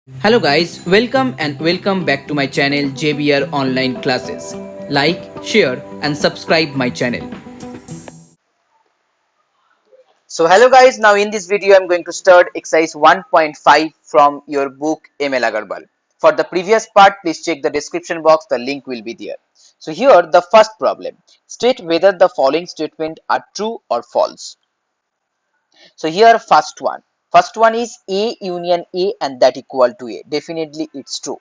Hello guys, welcome back to my channel JBR Online Classes. Like, share and subscribe my channel. So hello guys, now in this video I'm going to start exercise 1.5 from your book ML Agarwal. For the previous part, please check the description box, the link will be there. So here the first problem, state whether the following statement are true or false. So here first one is A union A and that equal to A. Definitely it's true.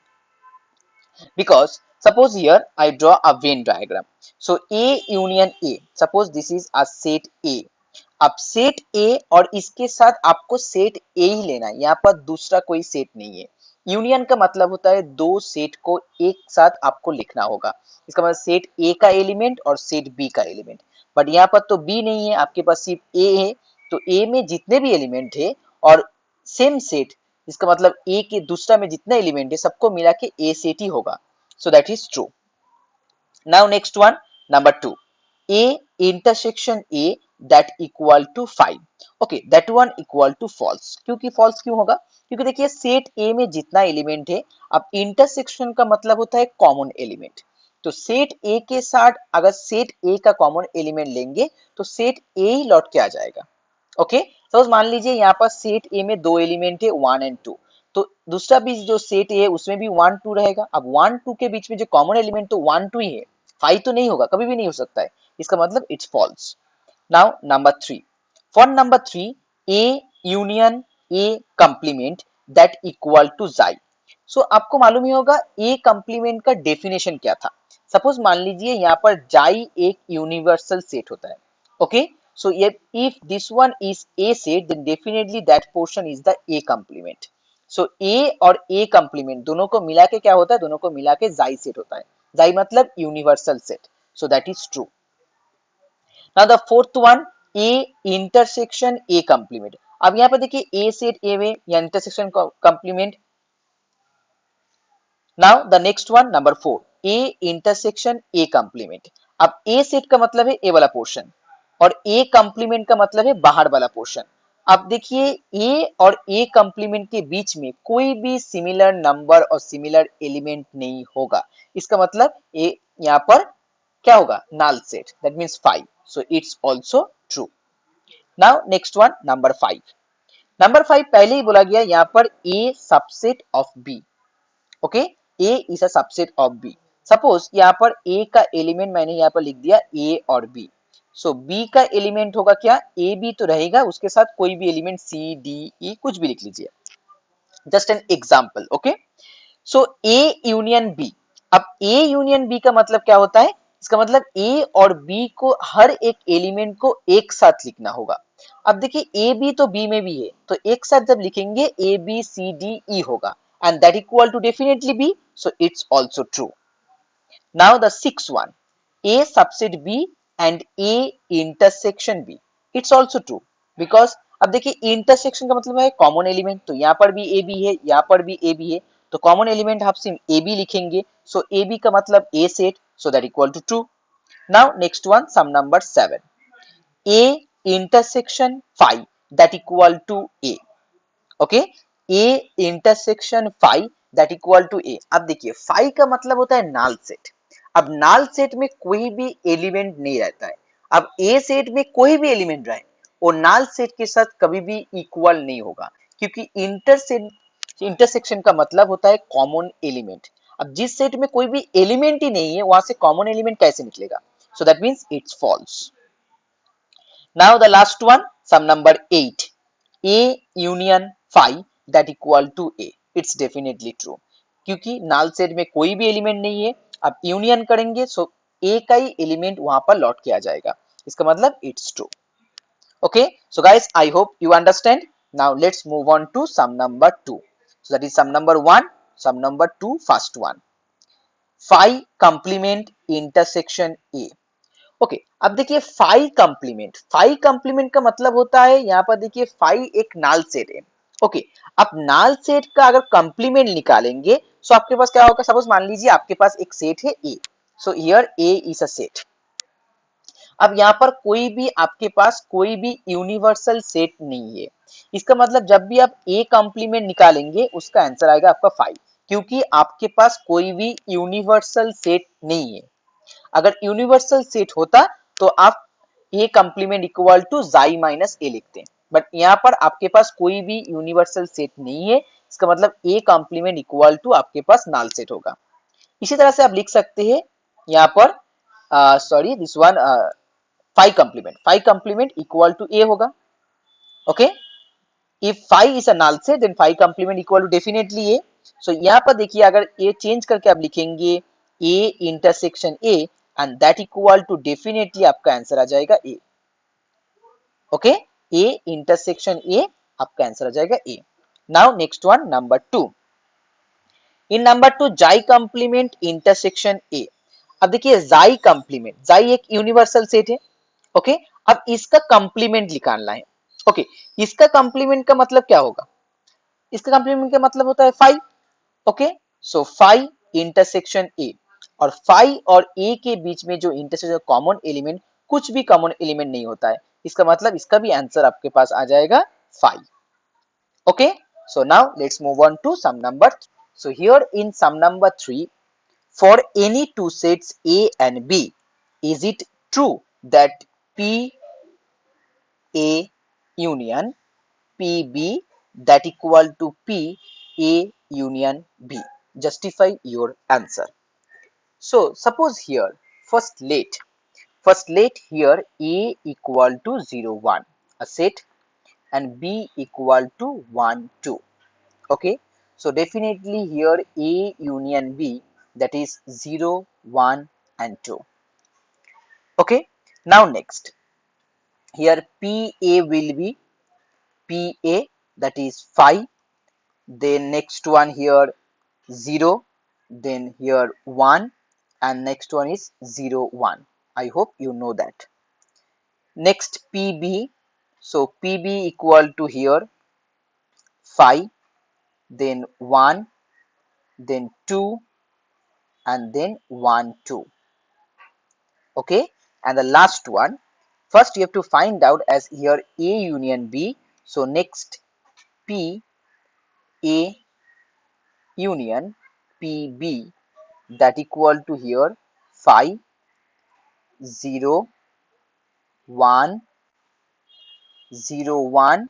Because suppose here I draw a Venn diagram. So A union A, suppose this is a set A. अब set ए और इसके साथ आपको set ए ही लेना है, यहाँ पर दूसरा कोई सेट नहीं है। यूनियन का मतलब होता है दो सेट को एक साथ आपको लिखना होगा। इसका मतलब सेट ए का एलिमेंट और सेट बी का एलिमेंट, बट यहाँ पर तो बी नहीं है, आपके पास सिर्फ ए है। तो ए में जितने भी एलिमेंट है और सेम सेट, इसका मतलब ए के दूसरा में जितने एलिमेंट है सबको मिला के ए सेट ही होगा। So that is true. Now next one, number 2, A intersection A that equal to 5. Okay, that one equal to false. क्योंकि false क्यों होगा? क्योंकि देखिए सेट A में जितना एलिमेंट है, अब इंटरसेक्शन का मतलब होता है कॉमन एलिमेंट। तो सेट A के साथ अगर सेट A का कॉमन एलिमेंट लेंगे तो सेट A ही लौट के आ जाएगा। ओके, सपोज मान लीजिए यहाँ पर सेट ए में दो एलिमेंट है 1 एंड 2, तो दूसरा भी जो सेट ए है उसमें भी 1 2 रहेगा। अब 1 2 के बीच में जो कॉमन एलिमेंट तो 1 2 ही है, 5 तो नहीं होगा, कभी भी नहीं हो सकता है। इसका मतलब it's false. Now number 3, for number 3, A union A complement that equal to जाई। सो आपको मालूम ही होगा ए कंप्लीमेंट का डेफिनेशन क्या था। सपोज मान लीजिए यहाँ पर जाई एक यूनिवर्सल सेट होता है। Okay, so if this one is A set, then definitely that portion is the A complement. So A और A complement दोनों को मिला के क्या होता है, दोनों को मिला के जाई सेट होता है। जाई मतलब universal set, so that is true. Now the fourth one, A intersection A complement. अब यहाँ पर देखिए A सेट A में या intersection complement. Now the next one, number 4, A intersection A complement. अब A सेट का मतलब है A वाला पोर्शन और A कंप्लीमेंट का मतलब है बाहर वाला पोर्शन। अब देखिए A और A कंप्लीमेंट के बीच में कोई भी सिमिलर नंबर और सिमिलर एलिमेंट नहीं होगा। इसका मतलब A यहाँ पर क्या होगा, null set, that means 5, so it's also true. Now next one, number 5। Number 5 पहले ही बोला गया यहाँ पर A subset of B। Okay, A is a subset of B। Suppose यहाँ पर A का एलिमेंट मैंने यहाँ पर लिख दिया A और B। सो B का एलिमेंट होगा क्या, A B तो रहेगा, उसके साथ कोई भी एलिमेंट C D E कुछ भी लिख लीजिए, just an example. Okay, so A union B। अब A यूनियन B का मतलब क्या होता है, इसका मतलब A और B को हर एक एलिमेंट को एक साथ लिखना होगा। अब देखिए A B तो B में भी है, तो एक साथ जब लिखेंगे A B C D E होगा, and that equal to definitely B, so it's also true. Now the sixth one, A subset B and A intersection B, it's also true because अब देखिए इंटरसेक्शन का मतलब है common element, तो यहाँ पर भी ए बी है, यहाँ पर भी ए बी है, तो कॉमन एलिमेंट आप सिर्फ ए बी लिखेंगे। सो ए बी का मतलब A set, so that equal to true. Now next one, sum number 7, A intersection five that equal to A. Okay, A intersection five that equal to A. अब देखिए five का मतलब होता है null set. अब null set में कोई भी एलिमेंट नहीं रहता है। अब ए सेट में कोई भी एलिमेंट रहे, वो नल सेट के साथ कभी भी इक्वल नहीं होगा, क्योंकि इंटरसेक्शन का मतलब होता है कॉमन एलिमेंट। अब जिस सेट में कोई भी एलिमेंट ही नहीं है वहां से कॉमन एलिमेंट कैसे निकलेगा, so that means it's false. Now the last one, sum number 8. A union phi that equal to A. It's definitely true. क्योंकि null set में कोई भी एलिमेंट नहीं है, अब यूनियन करेंगे सो A का ही एलिमेंट वहां पर लौट के आ जाएगा। इसका मतलब it's true. Okay, so guys, I hope you understand. Now let's move on to sum number 2. So that is sum number 1, sum number 2, first one. Phi complement intersection A. Okay, अब देखिए phi complement का मतलब होता है, यहाँ पर देखिए phi एक नाल सेट है। ओके, अब नाल सेट का अगर कंप्लीमेंट निकालेंगे सो आपके पास क्या होगा, सपोज मान लीजिए आपके पास एक सेट है A, so here A is a set. अब यहाँ पर कोई भी आपके पास कोई भी यूनिवर्सल सेट नहीं है। इसका मतलब जब भी आप ए कॉम्प्लीमेंट निकालेंगे उसका आंसर आएगा आपका 5, क्योंकि आपके पास कोई भी यूनिवर्सल सेट नहीं है। अगर यूनिवर्सल सेट होता तो आप ए कॉम्प्लीमेंट इक्वल टू जाई माइनस ए लिखते हैं, बट यहाँ पर आपके पास कोई भी यूनिवर्सल सेट नहीं है। इसका मतलब ए कॉम्प्लीमेंट इक्वल टू आपके पास नल सेट होगा। इसी तरह से आप लिख सकते हैं यहाँ पर sorry this one 5 complement equal to a होगा। Okay, if 5 is a null set then 5 complement equal to definitely a। so यहाँ पर देखिए अगर a चेंज करके आप लिखेंगे a intersection a and that equal to definitely आपका आंसर आ जाएगा a। Okay, a intersection a आपका आंसर आ जाएगा a। Now next one number 2। In number 2 जाई कॉम्प्लीमेंट इंटरसेक्शन a। अब देखिए जाई कॉम्प्लीमेंट, जाई एक यूनिवर्सल सेट है। ओके, अब इसका कंप्लीमेंट निकालना है। ओके, इसका कंप्लीमेंट का मतलब क्या होगा? इसका कंप्लीमेंट का मतलब होता है 5। ओके, सो 5 इंटरसेक्शन ए, और 5 और ए के बीच में जो इंटरसेक्शन कॉमन एलिमेंट, कुछ भी कॉमन एलिमेंट नहीं होता है। इसका मतलब इसका भी आंसर आपके पास आ जाएगा 5। Okay, so now let's move on to sum number 3. So here in sum number 3, for any two sets A and B, is it true that P A union P B that equal to P A union B? Justify your answer. So suppose here first let here A equal to 0 1 a set and B equal to 1 2. Okay, so definitely here A union B, that is 0 1 and 2. Okay, now next here PA will be PA, that is 5, then next one here 0, then here 1, and next one is 0 1. I hope you know that. Next PB, so PB equal to here 5, then 1, then 2, and then 1 2. Okay, and the last one, first you have to find out as here A union B, so next P A union PB, that equal to here 5 0 1 0 1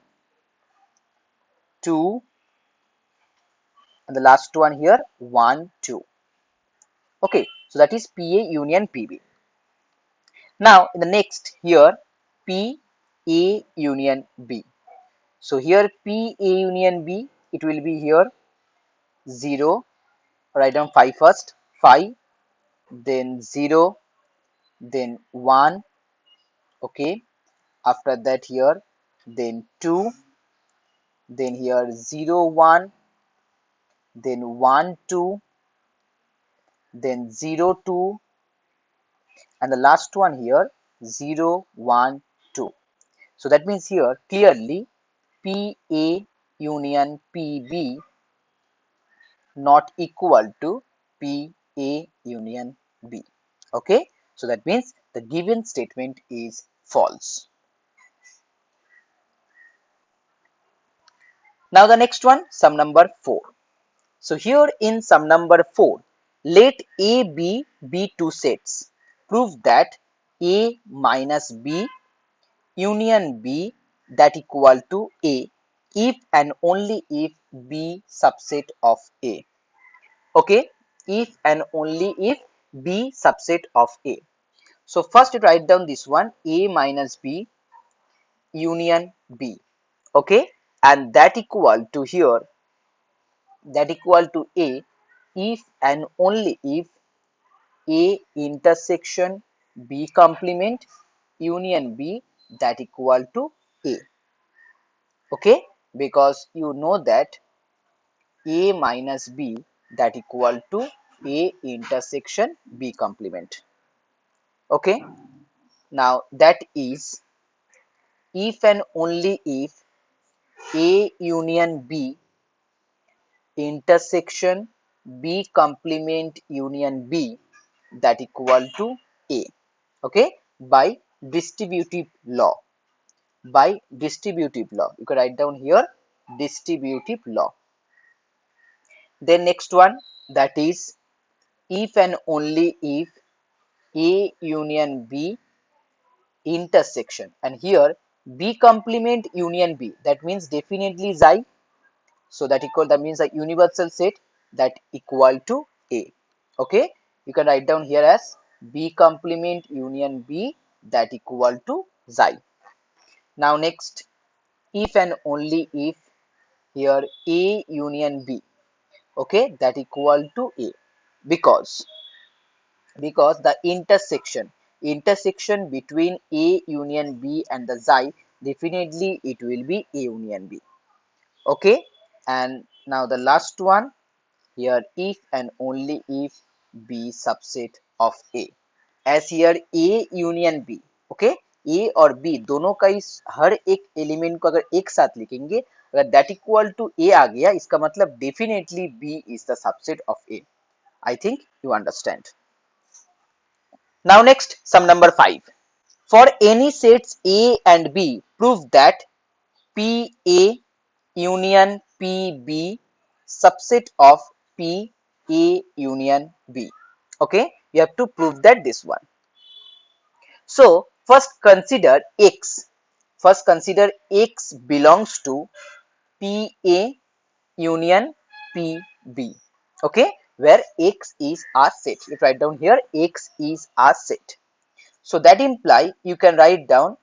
2, and the last one here 1 2. Okay, so that is PA union PB. Now in the next here PA union B, so here PA union B, it will be here 0, write down 5 first, 5, then 0, then 1. Okay, after that here then 2, then here 0 1, then 1 2, then 0 2, and the last one here 0 1 2. So that means here clearly PA union PB not equal to PA union B. Okay, so that means the given statement is false. Now the next one, sum number 4. So here in sum number 4, let A be two sets. Prove that A minus B union B that equal to A if and only if B subset of A. Okay, if and only if B subset of A. So first you write down this one, A minus B union B. Okay, and that equal to here, that equal to A if and only if A intersection B complement union B that equal to A. Okay, because you know that A minus B that equal to A intersection B complement. Okay, now that is if and only if A union B intersection B complement union B that equal to A. Okay, by distributive law. By distributive law, you can write down here distributive law. Then next one, that is if and only if A union B intersection, and here B complement union B, that means definitely xi, so that means a universal set that equal to A. Okay, you can write down here as B complement union B that equal to xi. Now next, if and only if here A union B, okay, that equal to A, because the intersection between A union B and the xi, definitely it will be A union B. Okay, and now the last one, here if and only if B subset of A, as here A union B, okay, A और B दोनों का इस हर एक element को अगर एक साथ लिखेंगे, अगर दैट इक्वल टू A आ गया, इसका मतलब definitely B is the subset of A. I think you understand. Now next, sum number 5. For any sets A and B, prove that PA union PB subset of PA union B. Okay, you have to prove that this one. So first consider X. First consider X belongs to PA union PB. Okay, where X is our set. If write down here X is our set. So that imply you can write down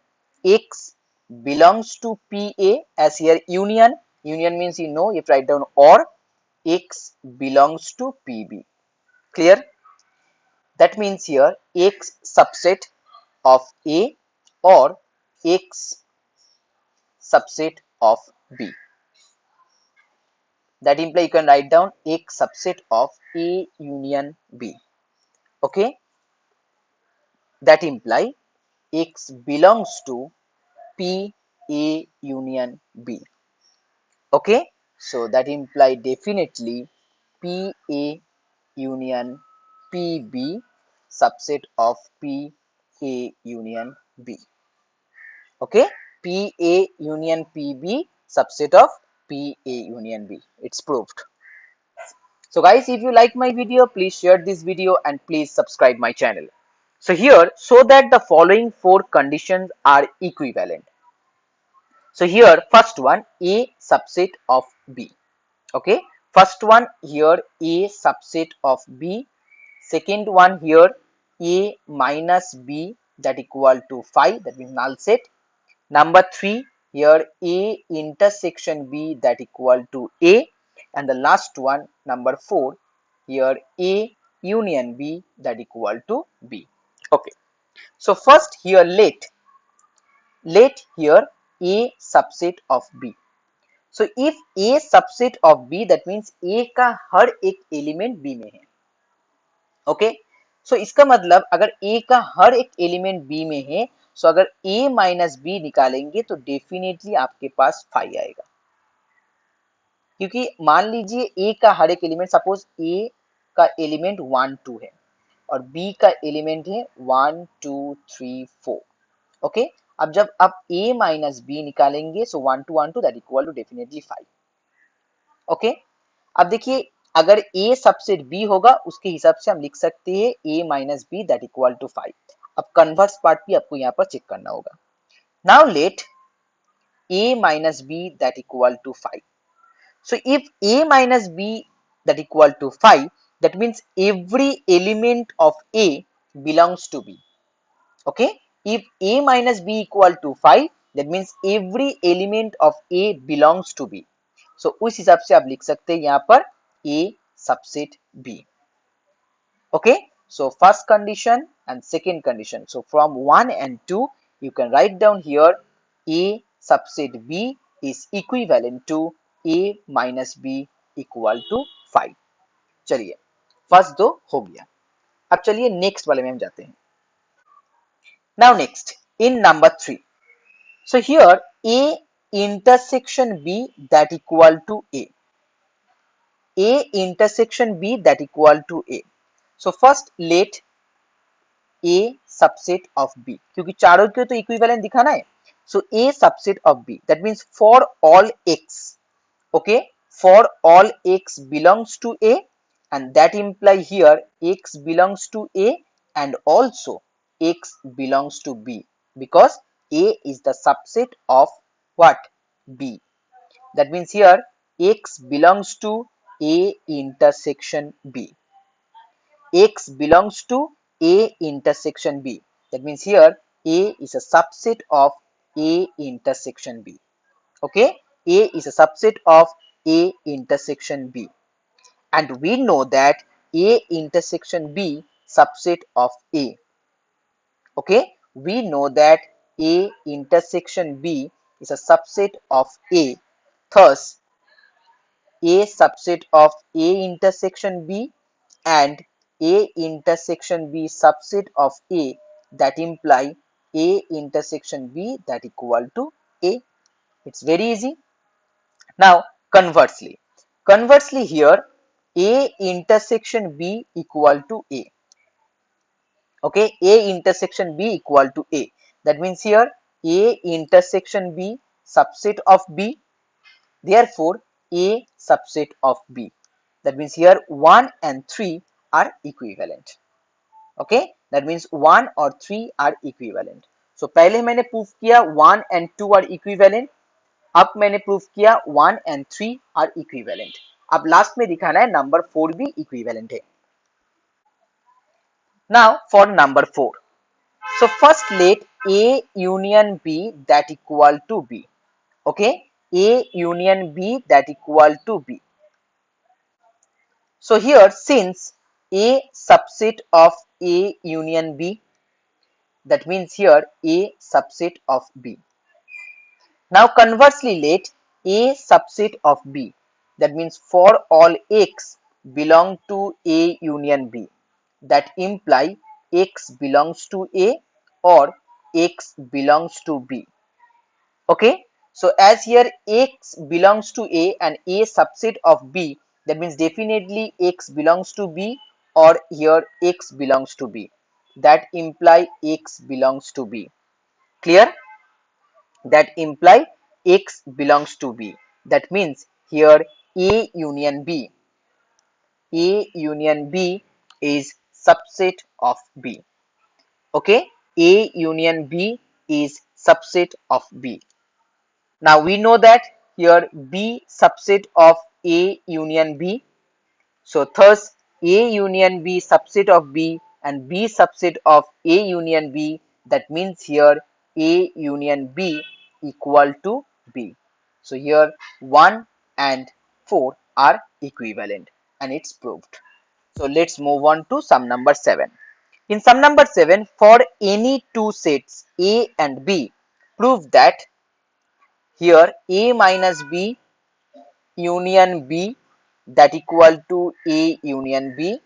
X belongs to PA, as here union. Union means you know, if write down or X belongs to PB. Clear? That means here X subset of A or X subset of B. That imply you can write down X subset of A union B. Okay? That imply X belongs to P A union B. Okay, so that imply definitely P A union P B subset of P A union B. Okay, P A union P B subset of P A union B. It's proved. So guys, if you like my video, please share this video and please subscribe my channel. So here, so that the following four conditions are equivalent. So here first one, A subset of B. Okay, first one here A subset of B. Second one here A minus B that equal to 5, that means null set. Number 3 here A intersection B that equal to A, and the last one number 4 here A union B that equal to B. Okay, so first here let here A subset of B. So if A subset of B, that means A का हर एक element B में है. Okay, सो इसका मतलब अगर A का हर एक element B में है, सो अगर A माइनस B निकालेंगे तो डेफिनेटली आपके पास 5 आएगा. क्योंकि मान लीजिए A का हर एक एलिमेंट, सपोज A का एलिमेंट 1 2 है और B का एलिमेंट है 1 2 3 4. ओके, अब जब आप A माइनस B निकालेंगे, so 1 2 1 2 that equal to definitely 5. Okay, अब देखिए अगर A सबसेट B होगा, उसके हिसाब से हम लिख सकते हैं A minus B that equal to 5. अब कन्वर्स पार्ट भी आपको यहाँ पर चेक करना होगा. Now let A minus B that equal to 5. So if A minus B that equal to 5, that means every element of A belongs to B. Okay, if A minus B equal to 5, that means every element of A belongs to B. So उस हिसाब से आप लिख सकते हैं यहाँ पर A subset B. Okay, so first condition and second condition. So from 1 and 2, you can write down here A subset B is equivalent to A minus B equal to 5. चलिए फर्स्ट दो हो गया. अब चलिए नेक्स्ट वाले में हम जाते हैं. Now next, in number 3. So here A intersection B that equal to A. A intersection B that equal to A. So first let A subset of B, क्योंकि चारों के तो इक्विवेलेंट दिखाना है. So A subset of B, that means for all x, okay, for all x belongs to A, and that imply here x belongs to A and also x belongs to B, because A is the subset of what? B. That means here x belongs to A intersection B. X belongs to A intersection B. That means here A is a subset of A intersection B. Okay, A is a subset of A intersection B, and we know that A intersection B subset of A. Okay, we know that A intersection B is a subset of A. Thus, A subset of A intersection B and A intersection B subset of A, that imply A intersection B that equal to A. It's very easy. Now conversely here A intersection B equal to A. Okay, A intersection B equal to A. That means here A intersection B subset of B. Therefore, A subset of B. That means here 1 and 3 are equivalent. Okay, that means 1 or 3 are equivalent. So पहले मैंने proof किया 1 and 2 are equivalent. अब मैंने proof किया 1 and 3 are equivalent. अब last में दिखाना है नंबर 4 भी equivalent है. Now for number 4. So first let A union B that equal to B. Okay, A union B that equal to B. So here since A subset of A union B, that means here A subset of B. Now conversely let A subset of B, that means for all x belong to A union B, that imply x belongs to A or x belongs to B. Okay, so as here x belongs to A and A subset of B, that means definitely x belongs to B or here x belongs to B, that imply x belongs to B. Clear? That imply x belongs to B. That means here A union B is subset of B. Okay, A union B is subset of B. Now we know that here B subset of A union B. So thus A union B subset of B and B subset of A union B, that means here A union B equal to B. So here 1 and 4 are equivalent and it's proved. So let's move on to sum number 7. In sum number 7, for any two sets A and B, prove that here A minus B union B that equal to A union B,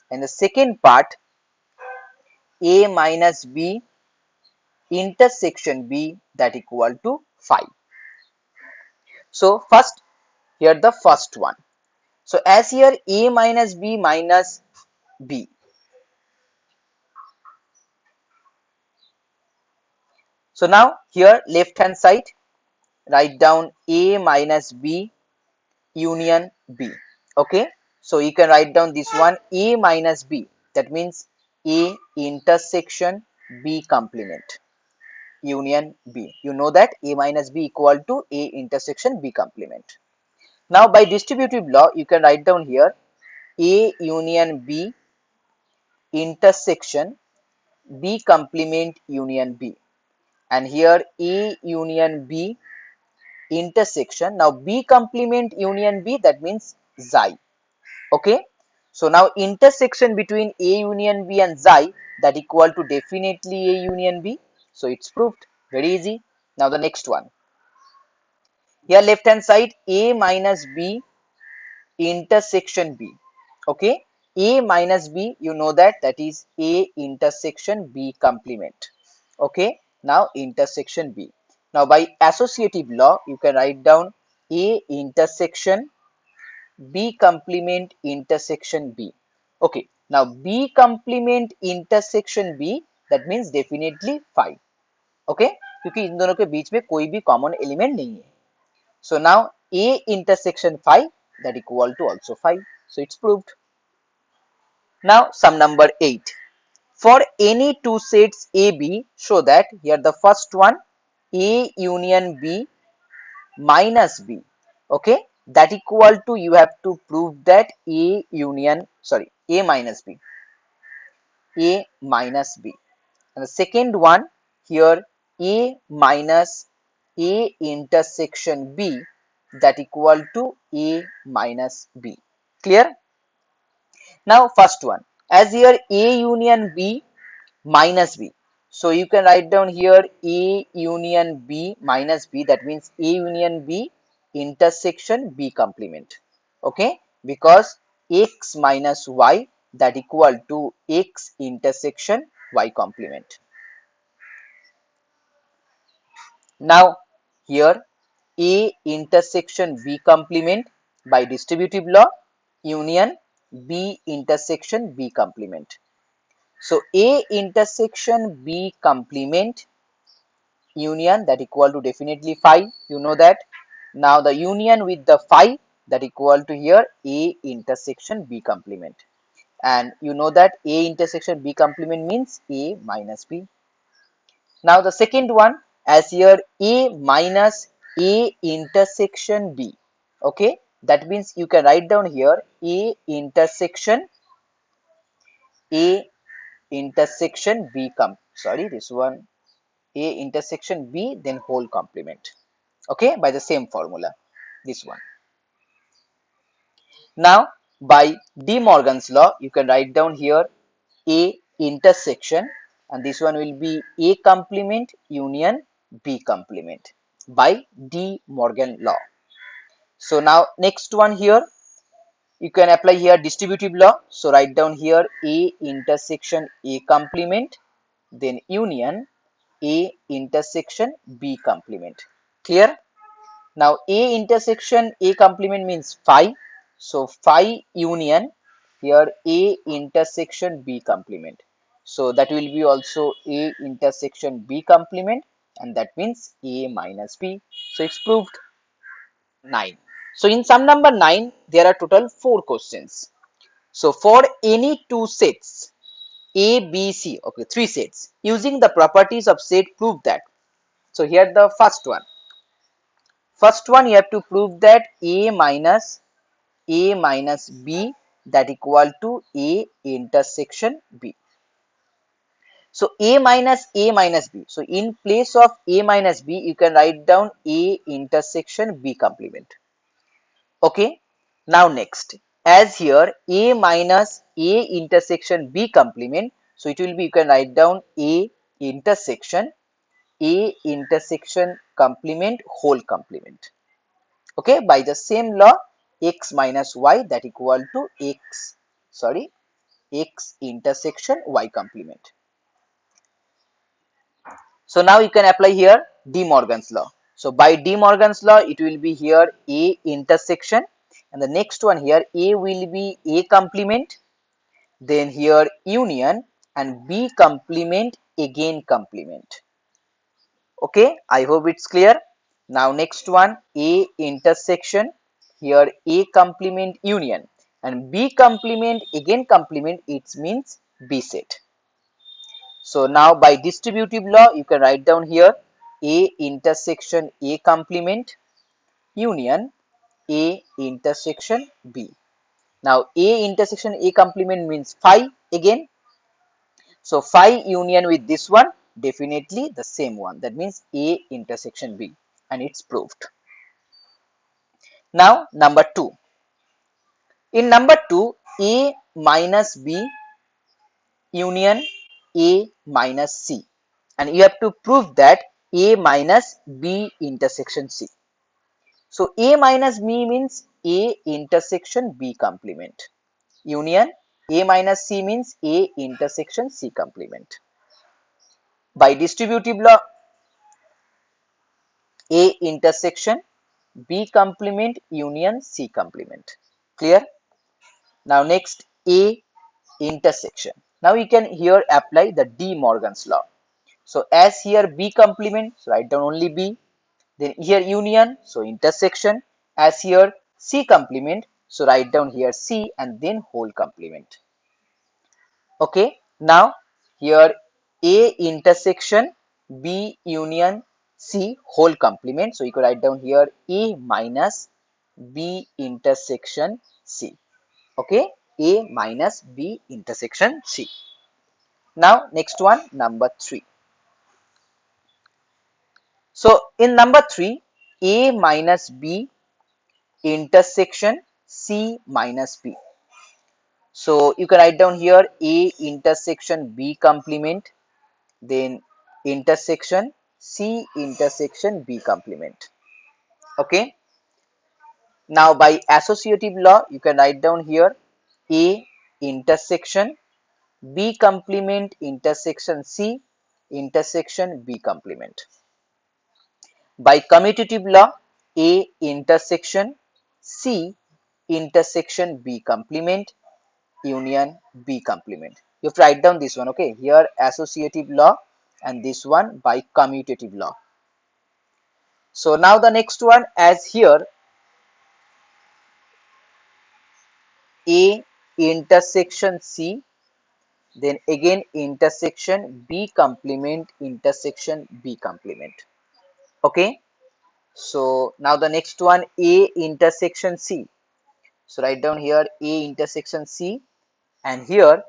and the second part A minus B intersection B that equal to 5. So first here the first one. So as here A minus B minus B. So now here left hand side write down A minus B union B. Okay, so you can write down this one A minus B, that means A intersection B complement union B. You know that A minus B equal to A intersection B complement. Now by distributive law you can write down here A union B intersection B complement union B, and here A union B intersection, now B complement union B, that means xi. Okay, so now intersection between A union B and xi, that equal to definitely A union B. So it's proved. Very easy. Now the next one. Here left hand side A minus B intersection B. Okay, A minus B, you know that is A intersection B complement. Okay, now intersection B. Now by associative law you can write down A intersection B complement intersection B. Okay, now B complement intersection B, that means definitely 5. Okay, क्योंकि इन दोनों के बीच में कोई भी common element नहीं है. So now A intersection 5 that equal to also 5. So it's proved. Now sum number 8. For any two sets AB, show that here the first one A union B minus B. Okay, that equal to, you have to prove that A minus B. A minus B. And the second one here A minus A intersection B, that equal to A minus B. Clear? Now first one, as here A union B minus B. So you can write down here A union B minus B, that means A union B intersection B complement. Okay, because X minus Y, that equal to X intersection Y complement. Now here A intersection B complement by distributive law union B intersection B complement. So A intersection B complement union, that equal to definitely 5, you know that. Now the union with the 5, that equal to here A intersection B complement, and you know that A intersection B complement means A minus B. Now the second one, as here A minus A intersection B. Okay, that means you can write down here A intersection B this one A intersection B, then whole complement. Okay, by the same formula, this one. Now by De Morgan's law, you can write down here A intersection, and this one will be A complement union B complement by De Morgan law. So now next one here, you can apply here distributive law. So write down here A intersection A complement, then union A intersection B complement. Clear? Now A intersection A complement means 5. So 5 union here A intersection B complement. So that will be also A intersection B complement, and that means A minus B. So it's proved. 9. So in sum number 9, there are total 4 questions. So for any two sets A, B, C, okay, 3 sets, using the properties of set, prove that. So here the first one. First one, you have to prove that A minus B, that equal to A intersection B. So A minus B. So in place of A minus B, you can write down A intersection B complement. Okay. Now next, as here A minus A intersection B complement, so it will be, you can write down A intersection complement whole complement. Okay, by the same law X minus Y, that equal to X intersection Y complement. So now you can apply here De Morgan's law. So by De Morgan's law, it will be here A intersection, and the next one here A will be A complement, then here union, and B complement again complement. Okay, I hope it's clear. Now next one A intersection, here A complement union, and B complement again complement, it means B set. So now by distributive law, you can write down here A intersection A complement union A intersection B. Now A intersection A complement means 5 again. So 5 union with this one, definitely the same one. That means A intersection B, and it's proved. Now number 2. In number 2, A minus B union A minus C, and you have to prove that A minus B intersection C. So A minus B means A intersection B complement union A minus C means A intersection C complement. By distributive law, A intersection B complement union C complement. Clear? Now next A intersection. Now you can here apply the De Morgan's law. So as here B complement, so write down only B. Then here union, so intersection. As here C complement, so write down here C and then whole complement. Okay, now here A intersection B union C whole complement. So you could write down here A minus B intersection C. Okay, A minus B intersection C. Now next one, number 3. So in number 3, A minus B intersection C minus B. So you can write down here A intersection B complement, then intersection C intersection B complement. Okay. Now by associative law, you can write down here A intersection B complement intersection C intersection B complement. By commutative law, A intersection C intersection B complement union B complement. You have to write down this one, okay? Here associative law and this one by commutative law. So now the next one, as here A intersection C, then again intersection B complement intersection B complement. Okay. So now the next one, A intersection C. So write down here A intersection C, and here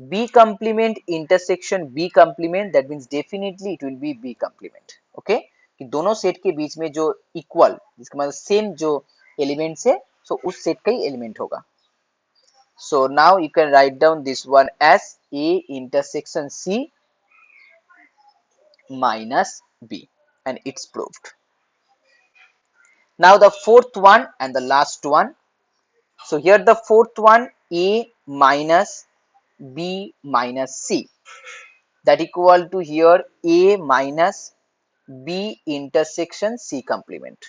B complement intersection B complement, that means definitely it will be B complement. Okay, कि दोनों set के बीच में जो equal, जिसका मतलब same जो elements है, सो उस सेट का ही एलिमेंट होगा. So now you can write down this one as A intersection C minus B, and it's proved. Now the fourth one and the last one. So here the fourth one, A minus B minus C, that equal to here A minus B intersection C complement.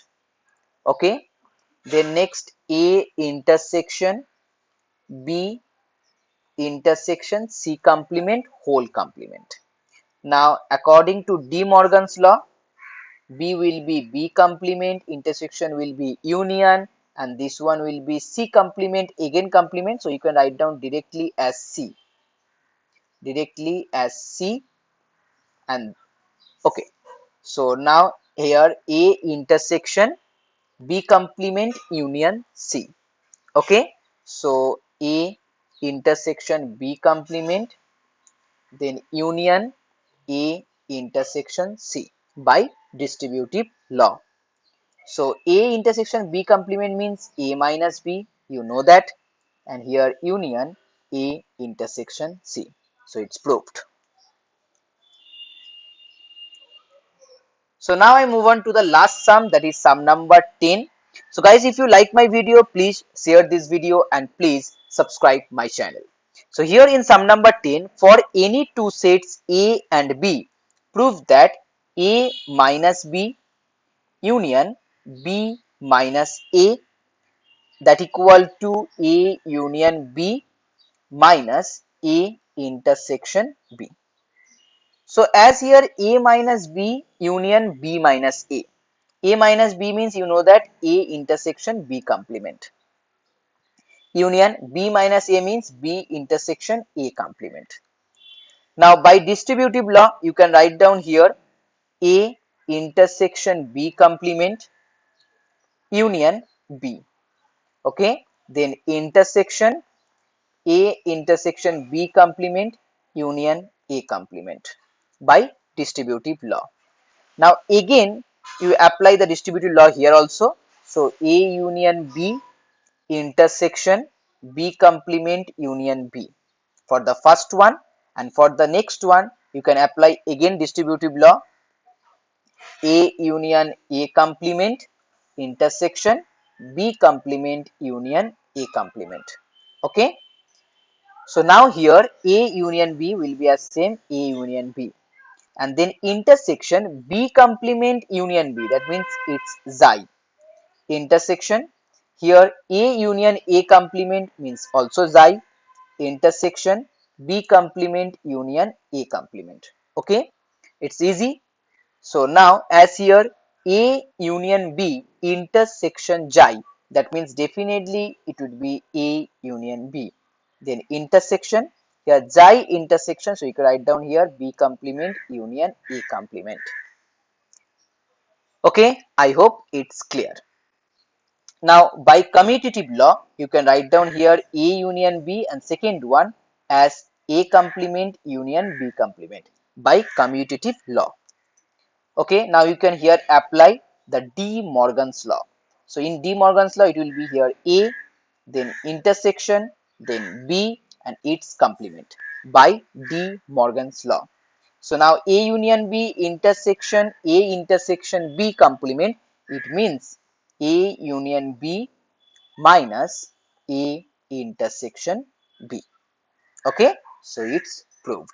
Okay, then next A intersection B intersection C complement whole complement. Now according to De Morgan's law, B will be B complement, intersection will be union, and this one will be C complement, again complement. So you can write down directly as C, and okay. So now here A intersection B complement union C. Okay, so A intersection B complement, then union A intersection C by distributive law. So A intersection B complement means A minus B, you know that, and here union A intersection C. So it's proved. So now I move on to the last sum, that is sum number 10. So guys, if you like my video, please share this video and please subscribe my channel. So here in sum number 10, for any two sets A and B, prove that A minus B union B minus A, that equal to A union B minus A intersection B. So as here A minus B union B minus A. A minus B means you know that A intersection B complement. Union B minus A means B intersection A complement. Now by distributive law, you can write down here A intersection B complement union B. Okay, then intersection A intersection B complement union A complement by distributive law. Now again you apply the distributive law here also. So A union B intersection B complement union B for the first one, and for the next one you can apply again distributive law. A union A complement intersection B complement union A complement. Okay, so now here A union B will be as same A union B, and then intersection B complement union B, that means it's xi. Intersection here A union A complement means also xi. Intersection B complement union A complement. Okay, it's easy. So now as here A union B intersection Xi, that means definitely it would be A union B. Then intersection, here Xi intersection, so you can write down here B complement union A complement. Okay, I hope it's clear. Now by commutative law, you can write down here A union B and second one as A complement union B complement by commutative law. Okay, now you can here apply the De Morgan's law. So in De Morgan's law, it will be here A, then intersection, then B and its complement by De Morgan's law. So now A union B intersection A intersection B complement, it means A union B minus A intersection B. Okay, so it's proved.